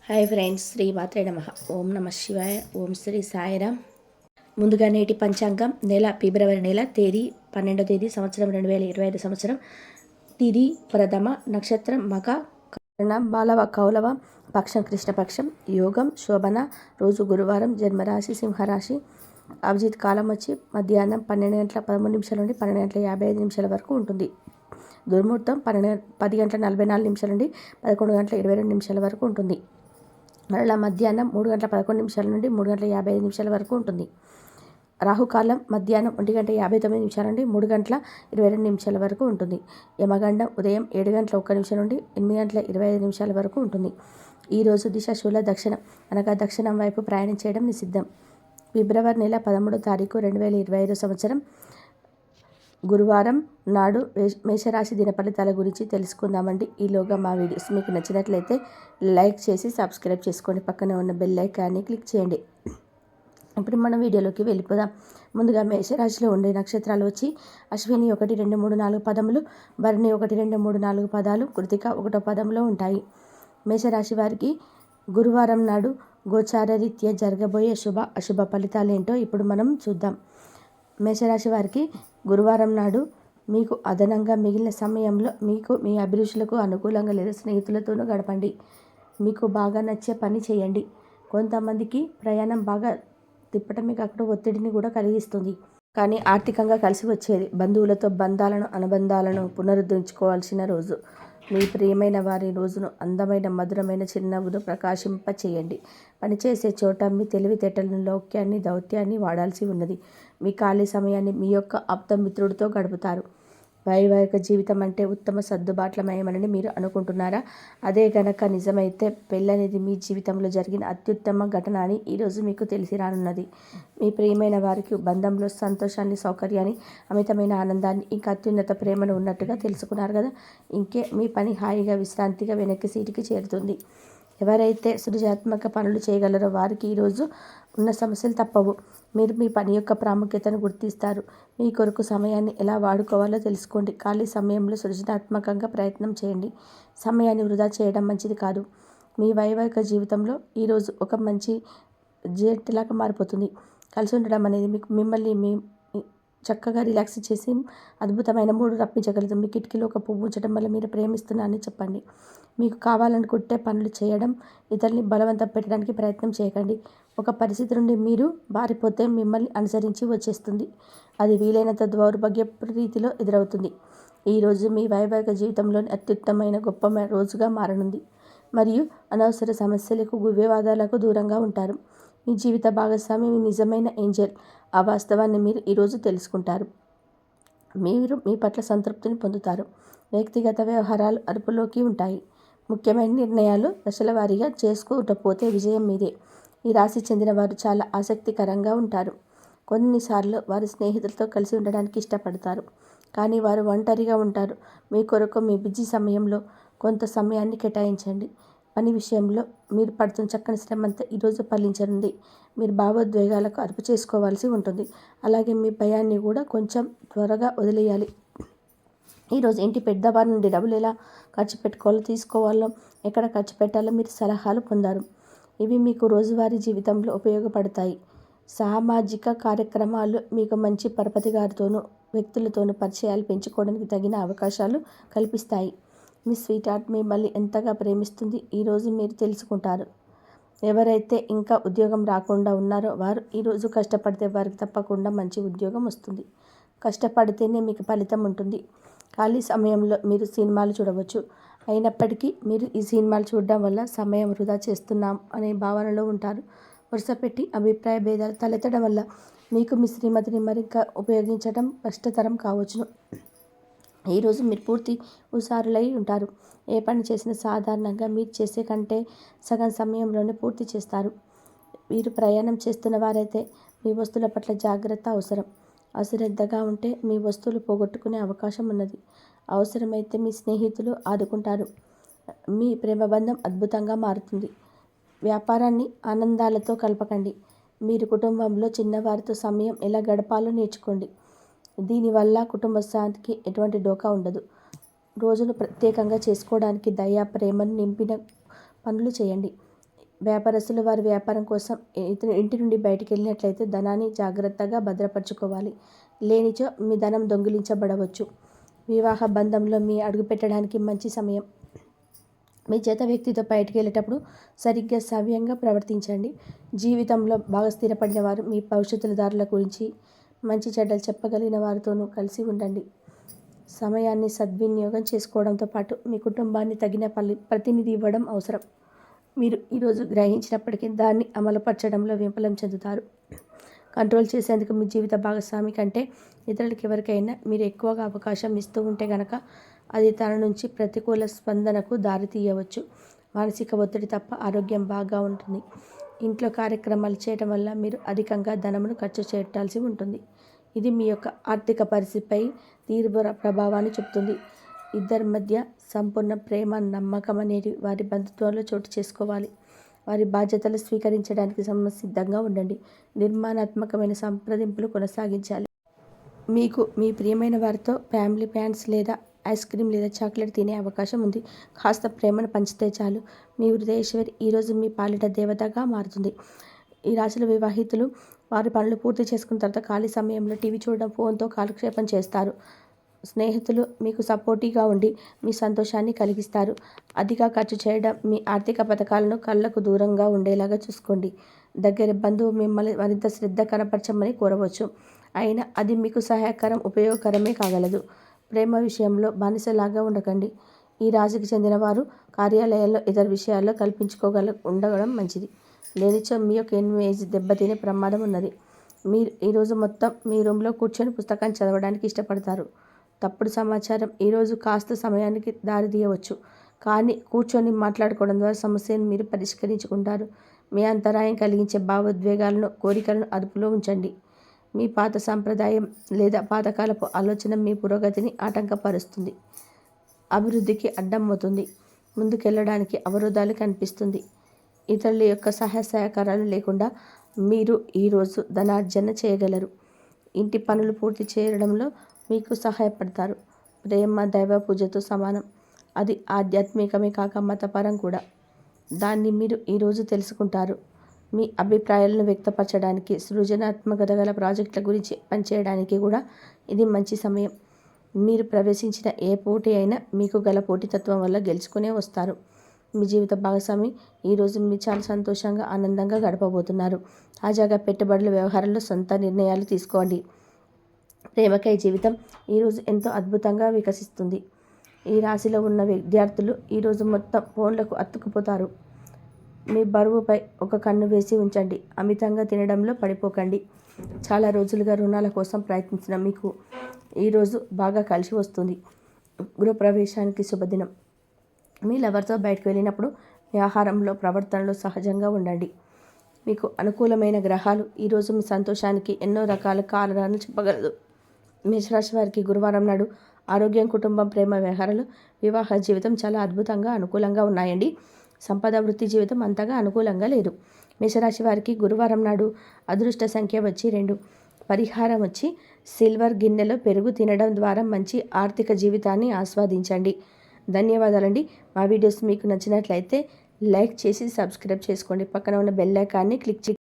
Hi friends, Shri మాత్రే నమః. ఓం నమ శివాయ. ఓం శ్రీ సాయిరామ్. ముందుగా నేటి పంచాంగం నెల ఫిబ్రవరి నెల తేదీ 12వ తేదీ సంవత్సరం 2025 సంవత్సరం. తిథి ప్రథమ, నక్షత్రం మఖ, కరణ బాలవ కౌలవ, పక్షం కృష్ణపక్షం, యోగం శోభన, రోజు గురువారం, జన్మరాశి సింహరాశి. అభిజిత్ కాలం వచ్చి మధ్యాహ్నం 12:13 నుండి 12:55 వరకు ఉంటుంది. దుర్ముహూర్తం 10:44 నుండి 11:22 వరకు ఉంటుంది. మరలా మధ్యాహ్నం 3:11 నుండి 3:55 వరకు ఉంటుంది. రాహుకాలం మధ్యాహ్నం 1:59 నుండి 3:22 వరకు ఉంటుంది. యమగండం ఉదయం 7:01 నుండి 8:25 వరకు ఉంటుంది. ఈరోజు దిశ శూల దక్షిణం, అనగా దక్షిణం వైపు ప్రయాణం చేయడం నిషిద్ధం. ఫిబ్రవరి నెల 13వ తారీఖు 2025 సంవత్సరం గురువారం నాడు మేషరాశి దిన ఫలితాల గురించి తెలుసుకుందామండి. ఈలోగా మా వీడియోస్ మీకు నచ్చినట్లయితే లైక్ చేసి సబ్స్క్రైబ్ చేసుకోండి. పక్కనే ఉన్న బెల్ ఐకాన్ని క్లిక్ చేయండి. ఇప్పుడు మనం వీడియోలోకి వెళ్ళిపోదాం. ముందుగా మేషరాశిలో ఉండే నక్షత్రాలు వచ్చి అశ్విని 1, 2, 3, 4 పదములు, భరణి 1, 2, 3, 4 పదాలు, కృతిక 1వ పదంలో ఉంటాయి. మేషరాశి వారికి గురువారం నాడు గోచార రీత్యా జరగబోయే శుభ అశుభ ఫలితాలు ఏంటో ఇప్పుడు మనం చూద్దాం. మేషరాశి వారికి గురువారం నాడు మీకు అదనంగా మిగిలిన సమయంలో మీకు మీ అభిరుచులకు అనుకూలంగా లేదా స్నేహితులతోనూ గడపండి. మీకు బాగా నచ్చే పని చేయండి. కొంతమందికి ప్రయాణం బాగా తిప్పటమే కాకుండా ఒత్తిడిని కూడా కలిగిస్తుంది. కానీ ఆర్థికంగా కలిసి వచ్చేది. బంధువులతో బంధాలను అనుబంధాలను పునరుద్ధరించుకోవాల్సిన రోజు. మీ ప్రియమైన వారి రోజును అందమైన మధురమైన చిరునవ్వును ప్రకాశింప చేయండి. పనిచేసే చోట మీ తెలివితేటలను లౌక్యాన్ని దౌత్యాన్ని వాడాల్సి ఉన్నది. మీ ఖాళీ సమయాన్ని మీ యొక్క ఆప్త మిత్రుడితో గడుపుతారు. వైవాహిక జీవితం అంటే ఉత్తమ సర్దుబాట్లమయమని మీరు అనుకుంటున్నారా? అదే గనక నిజమైతే పెళ్ళనేది మీ జీవితంలో జరిగిన అత్యుత్తమ ఘటన అని ఈరోజు మీకు తెలిసి రానున్నది. మీ ప్రియమైన వారికి బంధంలో సంతోషాన్ని, సౌకర్యాన్ని, అమితమైన ఆనందాన్ని, ఇంకా అత్యున్నత ప్రేమను ఉన్నట్టుగా తెలుసుకున్నారు కదా. ఇంకే మీ పని హాయిగా విశ్రాంతిగా వెనక్కి సీటుకి చేరుతుంది. ఎవరైతే సృజనాత్మక పనులు చేయగలరో వారికి ఈరోజు ఉన్న సమస్యలు తప్పవు. మీరు మీ పని యొక్క ప్రాముఖ్యతను గుర్తిస్తారు. మీ కొరకు సమయాన్ని ఎలా వాడుకోవాలో తెలుసుకోండి. ఖాళీ సమయంలో సృజనాత్మకంగా ప్రయత్నం చేయండి. సమయాన్ని వృధా చేయడం మంచిది కాదు. మీ వైవాహిక జీవితంలో ఈరోజు ఒక మంచి జట్టులాగా మారిపోతుంది. కలిసి ఉండడం అనేది మిమ్మల్ని చక్కగా రిలాక్స్ చేసి అద్భుతమైన మూడు రప్పించగలదు. మీ కిటికీలో ఒక పువ్వు ఉంచడం వల్ల మీరు ప్రేమిస్తున్నారని చెప్పండి. మీకు కావాలనుకుంటే పనులు చేయడం, ఇతరుల్ని బలవంతం పెట్టడానికి ప్రయత్నం చేయకండి. ఒక పరిస్థితి నుండి మీరు బారిపోతే మిమ్మల్ని అనుసరించి వచ్చేస్తుంది. అది వీలైనంత దౌర్భాగ్య రీతిలో ఎదురవుతుంది. ఈరోజు మీ వైవాహిక జీవితంలోని అత్యుత్తమైన గొప్ప రోజుగా మారనుంది. మరియు అనవసర సమస్యలకు వివాదాలకు దూరంగా ఉంటారు. మీ జీవిత భాగస్వామి మీ నిజమైన ఏంజెల్. ఆ వాస్తవాన్ని మీరు ఈరోజు తెలుసుకుంటారు. మీరు మీ పట్ల సంతృప్తిని పొందుతారు. వ్యక్తిగత వ్యవహారాలు అదుపులోకి ఉంటాయి. ముఖ్యమైన నిర్ణయాలు దశల వారీగా చేసుకుంటూ విజయం మీదే. ఈ రాశి చెందిన వారు చాలా ఆసక్తికరంగా ఉంటారు. కొన్నిసార్లు వారి స్నేహితులతో కలిసి ఉండడానికి ఇష్టపడతారు. కానీ వారు ఒంటరిగా ఉంటారు. మీ కొరకు మీ బిజీ సమయంలో కొంత సమయాన్ని కేటాయించండి. పని విషయంలో మీరు పడుతున్న చక్కని శ్రమంతా ఈరోజు ఫలించనుంది. మీరు భావోద్వేగాలకు అదుపు చేసుకోవాల్సి ఉంటుంది. అలాగే మీ భయాన్ని కూడా కొంచెం త్వరగా వదిలేయాలి. ఈరోజు ఇంటి పెద్దవారి నుండి డబ్బులు ఎలా ఖర్చు పెట్టుకోవాలో, తీసుకోవాలో, ఎక్కడ ఖర్చు పెట్టాలో మీరు సలహాలు పొందారు. ఇవి మీకు రోజువారీ జీవితంలో ఉపయోగపడతాయి. సామాజిక కార్యక్రమాలు మీకు మంచి పరపతి గారితోనూ వ్యక్తులతోనూ పరిచయాలు పెంచుకోవడానికి తగిన అవకాశాలు కల్పిస్తాయి. మీ స్వీట్ హార్ట్ మిమ్మల్ని ఎంతగా ప్రేమిస్తుంది ఈరోజు మీరు తెలుసుకుంటారు. ఎవరైతే ఇంకా ఉద్యోగం రాకుండా ఉన్నారో వారు ఈరోజు కష్టపడితే వారికి తప్పకుండా మంచి ఉద్యోగం వస్తుంది. కష్టపడితేనే మీకు ఫలితం ఉంటుంది. ఖాళీ సమయంలో మీరు సినిమాలు చూడవచ్చు. అయినప్పటికీ మీరు ఈ సినిమాలు చూడడం వల్ల సమయం వృధా చేస్తున్నాం అనే భావనలో ఉంటారు. వరుసపెట్టి అభిప్రాయ భేదాలు తలెత్తడం వల్ల మీకు మీ శ్రీమతిని మరింత ఉపయోగించడం కష్టతరం కావచ్చును. ఈరోజు మీరు పూర్తి హుషారులై ఉంటారు. ఏ పని చేసినా సాధారణంగా మీరు చేసే కంటే సగం సమయంలోనే పూర్తి చేస్తారు. మీరు ప్రయాణం చేస్తున్న వారైతే మీ వస్తువుల పట్ల జాగ్రత్త అవసరం. అశ్రద్ధగా ఉంటే మీ వస్తువులు పోగొట్టుకునే అవకాశం ఉన్నది. అవసరమైతే మీ స్నేహితులు ఆదుకుంటారు. మీ ప్రేమబంధం అద్భుతంగా మారుతుంది. వ్యాపారాన్ని ఆనందాలతో కలపకండి. మీరు కుటుంబంలో చిన్నవారితో సమయం ఎలా గడపాలో నేర్చుకోండి. దీనివల్ల కుటుంబ శాంతికి ఎటువంటి డోకా ఉండదు. రోజును ప్రత్యేకంగా చేసుకోవడానికి దయ, ప్రేమను నింపిన పనులు చేయండి. వ్యాపారస్తులు వారి వ్యాపారం కోసం ఇంటి నుండి బయటికి వెళ్ళినట్లయితే ధనాన్ని జాగ్రత్తగా భద్రపరచుకోవాలి. లేనిచో మీ ధనం దొంగిలించబడవచ్చు. వివాహ బంధంలో మీ అడుగు పెట్టడానికి మంచి సమయం. మీ చేత వ్యక్తితో బయటికి వెళ్ళేటప్పుడు సరిగ్గా సవ్యంగా ప్రవర్తించండి. జీవితంలో బాగా స్థిరపడిన వారు మీ భవిష్యత్తుల దారుల గురించి మంచి చెడ్డలు చెప్పగలిగిన వారితోనూ కలిసి ఉండండి. సమయాన్ని సద్వినియోగం చేసుకోవడంతో పాటు మీ కుటుంబాన్ని తగిన ప్రతినిధి ఇవ్వడం అవసరం. మీరు ఈరోజు గ్రహించినప్పటికీ దాన్ని అమలుపరచడంలో విఫలం చెందుతారు. కంట్రోల్ చేసేందుకు మీ జీవిత భాగస్వామి కంటే ఇతరులకు ఎవరికైనా మీరు ఎక్కువగా అవకాశం ఇస్తూ ఉంటే కనుక అది తన నుంచి ప్రతికూల స్పందనకు దారితీయవచ్చు. మానసిక ఒత్తిడి తప్ప ఆరోగ్యం బాగా ఉంటుంది. ఇంట్లో కార్యక్రమాలు చేయడం వల్ల మీరు అధికంగా ధనమును ఖర్చు చేయాల్సి ఉంటుంది. ఇది మీ యొక్క ఆర్థిక పరిస్థితిపై తీవ్ర ప్రభావాన్ని చూపుతుంది. ఇద్దరి మధ్య సంపూర్ణ ప్రేమ, నమ్మకం అనేవి వారి బంధుత్వంలో చోటు చేసుకోవాలి. వారి బాధ్యతలు స్వీకరించడానికి సిద్ధంగా ఉండండి. నిర్మాణాత్మకమైన సంప్రదింపులు కొనసాగించాలి. మీకు మీ ప్రియమైన వారితో ఫ్యామిలీ ప్యాన్స్ లేదా ఐస్ క్రీమ్ లేదా చాక్లెట్ తినే అవకాశం ఉంది. కాస్త ప్రేమను పంచితే చాలు. మీ హృదయేశ్వరి ఈరోజు మీ పాలిట దేవతగా మారుతుంది. ఈ రాశిలో వివాహితులు వారి పనులు పూర్తి చేసుకున్న తర్వాత ఖాళీ సమయంలో టీవీ చూడడం, ఫోన్తో కాలక్షేపం చేస్తారు. స్నేహితులు మీకు సపోర్టివ్గా ఉండి మీ సంతోషాన్ని కలిగిస్తారు. అధిక ఖర్చు చేయడం, మీ ఆర్థిక పథకాలను కళ్ళకు దూరంగా ఉండేలాగా చూసుకోండి. దగ్గర బంధువు మిమ్మల్ని మరింత శ్రద్ధ కనపరచమని కోరవచ్చు. అయినా అది మీకు సహాయకరం, ఉపయోగకరమే కాగలదు. ప్రేమ విషయంలో బానిసలాగా ఉండకండి. ఈ రాశికి చెందిన వారు కార్యాలయాల్లో ఇతర విషయాల్లో ఉండడం మంచిది. లేనిచో మీ యొక్క ఇమేజ్ దెబ్బతినే ప్రమాదం ఉన్నది. మీరు ఈరోజు మొత్తం మీ రూమ్లో కూర్చొని పుస్తకాన్ని చదవడానికి ఇష్టపడతారు. తప్పుడు సమాచారం ఈరోజు కాస్త సమయానికి దారితీయవచ్చు. కానీ కూర్చొని మాట్లాడుకోవడం ద్వారా సమస్యను మీరు పరిష్కరించుకుంటారు. మీ అంతరాయం కలిగించే భావోద్వేగాలను, కోరికలను అదుపులో ఉంచండి. మీ పాత సాంప్రదాయం లేదా పాతకాలపు ఆలోచన మీ పురోగతిని ఆటంకపరుస్తుంది. అభివృద్ధికి అడ్డం అవుతుంది. ముందుకెళ్ళడానికి అవరోధాలు కనిపిస్తుంది. ఇతరుల యొక్క సహాయ సహకారాలు లేకుండా మీరు ఈరోజు ధనార్జన చేయగలరు. ఇంటి పనులు పూర్తి చేయడంలో మీకు సహాయపడతారు. ప్రేమ దైవ పూజతో సమానం. అది ఆధ్యాత్మికమే కాక మతపరం కూడా. దాన్ని మీరు ఈరోజు తెలుసుకుంటారు. మీ అభిప్రాయాలను వ్యక్తపరచడానికి, సృజనాత్మకత గల ప్రాజెక్టుల గురించి పనిచేయడానికి కూడా ఇది మంచి సమయం. మీరు ప్రవేశించిన ఏ పోటీ అయినా మీకు గల పోటీతత్వం వల్ల గెలుచుకునే వస్తారు. మీ జీవిత భాగస్వామి ఈరోజు మీరు చాలా సంతోషంగా, ఆనందంగా గడపబోతున్నారు. తాజాగా పెట్టుబడుల వ్యవహారంలో సొంత నిర్ణయాలు తీసుకోండి. ప్రేమకై జీవితం ఈరోజు ఎంతో అద్భుతంగా వికసిస్తుంది. ఈ రాశిలో ఉన్న విద్యార్థులు ఈరోజు మొత్తం ఫోన్లకు అతుక్కుపోతారు. మీ బరువుపై ఒక కన్ను వేసి ఉంచండి. అమితంగా తినడంలో పడిపోకండి. చాలా రోజులుగా రుణాల కోసం ప్రయత్నించిన మీకు ఈరోజు బాగా కలిసి వస్తుంది. గృహప్రవేశానికి శుభదినం. మీ లవర్తో బయటకు వెళ్ళినప్పుడు మీ ఆహారంలో, ప్రవర్తనలో సహజంగా ఉండండి. మీకు అనుకూలమైన గ్రహాలు ఈరోజు మీ సంతోషానికి ఎన్నో రకాల కారణాలు చెప్పగలదు. మేషరాశి వారికి గురువారం నాడు ఆరోగ్యం, కుటుంబం, ప్రేమ వ్యవహారాలు, వివాహ జీవితం చాలా అద్భుతంగా అనుకూలంగా ఉన్నాయండి. సంపద, వృత్తి జీవితం అంతగా అనుకూలంగా లేదు. మేషరాశి వారికి గురువారం నాడు అదృష్ట సంఖ్య వచ్చి 2. పరిహారం వచ్చి సిల్వర్ గిన్నెలో పెరుగు తినడం ద్వారా మంచి ఆర్థిక జీవితాన్ని ఆస్వాదించండి. ధన్యవాదాలండి. మా వీడియోస్ మీకు నచ్చినట్లయితే లైక్ చేసి సబ్స్క్రైబ్ చేసుకోండి. పక్కన ఉన్న బెల్ ఐకాన్ని క్లిక్ చేయండి.